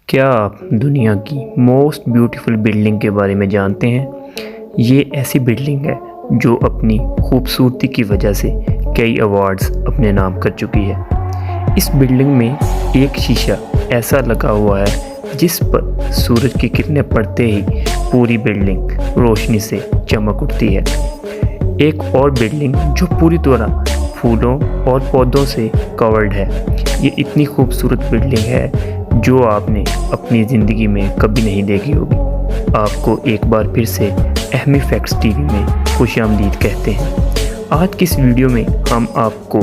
کیا آپ دنیا کی موسٹ بیوٹیفل بلڈنگ کے بارے میں جانتے ہیں؟ یہ ایسی بلڈنگ ہے جو اپنی خوبصورتی کی وجہ سے کئی ایوارڈز اپنے نام کر چکی ہے۔ اس بلڈنگ میں ایک شیشہ ایسا لگا ہوا ہے جس پر سورج کی کرنیں پڑتے ہی پوری بلڈنگ روشنی سے چمک اٹھتی ہے۔ ایک اور بلڈنگ جو پوری طرح پھولوں اور پودوں سے کورڈ ہے۔ یہ اتنی خوبصورت بلڈنگ ہے جو آپ نے اپنی زندگی میں کبھی نہیں دیکھی ہوگی۔ آپ کو ایک بار پھر سے اہمی فیکٹس ٹی وی میں خوش آمدید کہتے ہیں۔ آج کی اس ویڈیو میں ہم آپ کو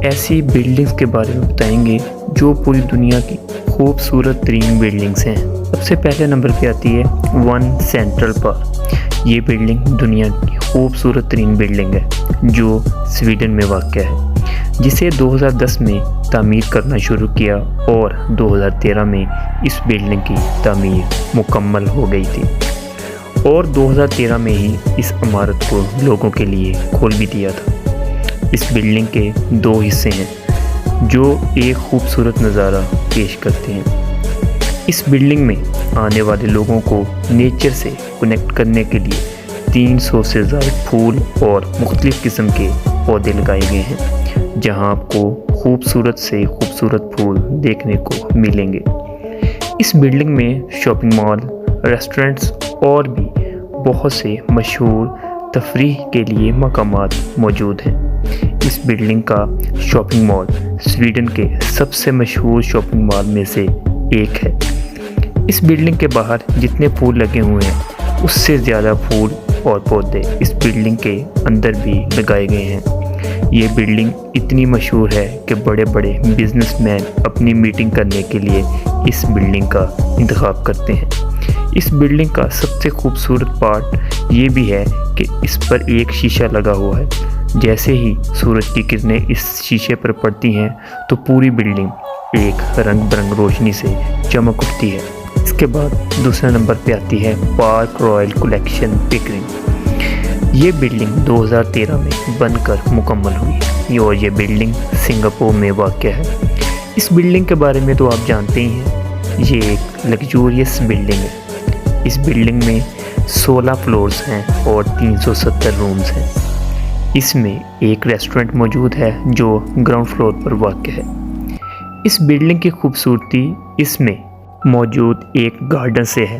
ایسی بلڈنگز کے بارے میں بتائیں گے جو پوری دنیا کی خوبصورت ترین بلڈنگز ہیں۔ سب سے پہلے نمبر پہ آتی ہے ون سینٹرل پارک۔ یہ بلڈنگ دنیا کی خوبصورت ترین بلڈنگ ہے جو سویڈن میں واقع ہے، جسے 2010 میں تعمیر کرنا شروع کیا اور 2013 میں اس بلڈنگ کی تعمیر مکمل ہو گئی تھی اور 2013 میں ہی اس عمارت کو لوگوں کے لیے کھول بھی دیا تھا۔ اس بلڈنگ کے دو حصے ہیں جو ایک خوبصورت نظارہ پیش کرتے ہیں۔ اس بلڈنگ میں آنے والے لوگوں کو نیچر سے کنیکٹ کرنے کے لیے 300 سے زائد پھول اور مختلف قسم کے پودے لگائے گئے ہیں، جہاں آپ کو خوبصورت سے خوبصورت پھول دیکھنے کو ملیں گے۔ اس بلڈنگ میں شاپنگ مال، ریسٹورنٹس اور بھی بہت سے مشہور تفریح کے لیے مقامات موجود ہیں۔ اس بلڈنگ کا شاپنگ مال سویڈن کے سب سے مشہور شاپنگ مال میں سے ایک ہے۔ اس بلڈنگ کے باہر جتنے پھول لگے ہوئے ہیں اس سے زیادہ پھول اور پودے اس بلڈنگ کے اندر بھی لگائے گئے ہیں۔ یہ بلڈنگ اتنی مشہور ہے کہ بڑے بڑے بزنس مین اپنی میٹنگ کرنے کے لیے اس بلڈنگ کا انتخاب کرتے ہیں۔ اس بلڈنگ کا سب سے خوبصورت پارٹ یہ بھی ہے کہ اس پر ایک شیشہ لگا ہوا ہے۔ جیسے ہی سورج کی کرنیں اس شیشے پر پڑتی ہیں تو پوری بلڈنگ ایک رنگ برنگ روشنی سے چمک اٹھتی ہے۔ اس کے بعد دوسرے نمبر پہ آتی ہے پارک رائل کلیکشن پکرنگ۔ یہ بلڈنگ 2013 میں بن کر مکمل ہوئی اور یہ بلڈنگ سنگاپور میں واقع ہے۔ اس بلڈنگ کے بارے میں تو آپ جانتے ہی ہیں، یہ ایک لگزوریس بلڈنگ ہے۔ اس بلڈنگ میں 16 فلورز ہیں اور 370 رومز ہیں۔ اس میں ایک ریسٹورنٹ موجود ہے جو گراؤنڈ فلور پر واقع ہے۔ اس بلڈنگ کی خوبصورتی اس میں موجود ایک گارڈن سے ہے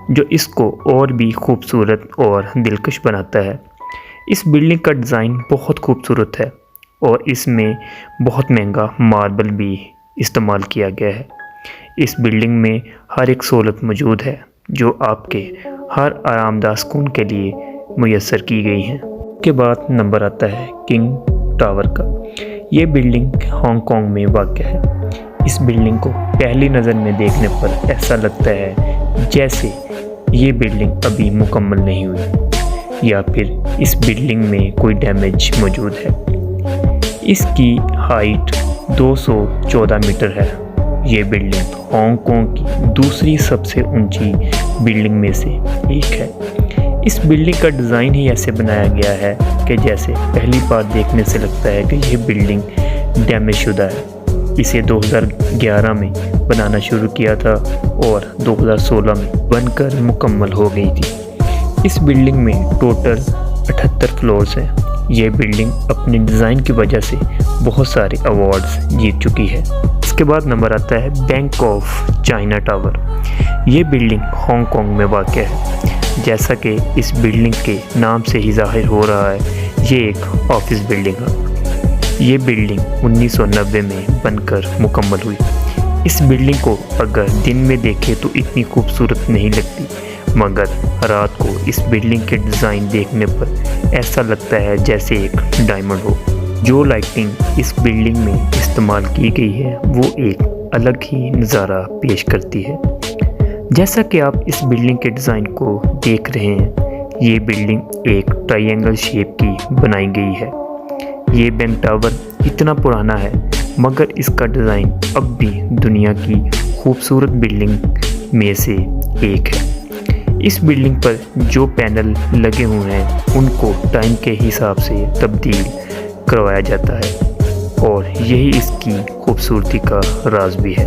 جو اس کو اور بھی خوبصورت اور دلکش بناتا ہے۔ اس بلڈنگ کا ڈیزائن بہت خوبصورت ہے اور اس میں بہت مہنگا ماربل بھی استعمال کیا گیا ہے۔ اس بلڈنگ میں ہر ایک سہولت موجود ہے جو آپ کے ہر آرام دہ سکون کے لیے میسر کی گئی ہیں۔ اس کے بعد نمبر آتا ہے کنگ ٹاور کا۔ یہ بلڈنگ ہانگ کانگ میں واقع ہے۔ اس بلڈنگ کو پہلی نظر میں دیکھنے پر ایسا لگتا ہے جیسے یہ بلڈنگ ابھی مکمل نہیں ہوئی یا پھر اس بلڈنگ میں کوئی ڈیمیج موجود ہے۔ اس کی ہائٹ 214 میٹر ہے۔ یہ بلڈنگ ہانگ کانگ کی دوسری سب سے اونچی بلڈنگ میں سے ایک ہے۔ اس بلڈنگ کا ڈیزائن ہی ایسے بنایا گیا ہے کہ جیسے پہلی بار دیکھنے سے لگتا ہے کہ یہ بلڈنگ ڈیمیج شدہ ہے۔ اسے 2011 میں بنانا شروع کیا تھا اور 2016 میں بن کر مکمل ہو گئی تھی۔ اس بلڈنگ میں ٹوٹل 78 فلورز ہیں۔ یہ بلڈنگ اپنے ڈیزائن کی وجہ سے بہت سارے ایوارڈز جیت چکی ہے۔ اس کے بعد نمبر آتا ہے بینک آف چائنا ٹاور۔ یہ بلڈنگ ہانگ کانگ میں واقع ہے۔ جیسا کہ اس بلڈنگ کے نام سے ہی ظاہر ہو رہا ہے، یہ ایک آفس بلڈنگ ہے۔ یہ بلڈنگ 1990 میں بن کر مکمل ہوئی۔ اس بلڈنگ کو اگر دن میں دیکھے تو اتنی خوبصورت نہیں لگتی، مگر رات کو اس بلڈنگ کے ڈیزائن دیکھنے پر ایسا لگتا ہے جیسے ایک ڈائمنڈ ہو۔ جو لائٹنگ اس بلڈنگ میں استعمال کی گئی ہے وہ ایک الگ ہی نظارہ پیش کرتی ہے۔ جیسا کہ آپ اس بلڈنگ کے ڈیزائن کو دیکھ رہے ہیں، یہ بلڈنگ ایک ٹرائی اینگل شیپ کی بنائی گئی ہے۔ یہ بینک ٹاور اتنا پرانا ہے مگر اس کا ڈیزائن اب بھی دنیا کی خوبصورت بلڈنگ میں سے ایک ہے۔ اس بلڈنگ پر جو پینل لگے ہوئے ہیں ان کو ٹائم کے حساب سے تبدیل کروایا جاتا ہے اور یہی اس کی خوبصورتی کا راز بھی ہے۔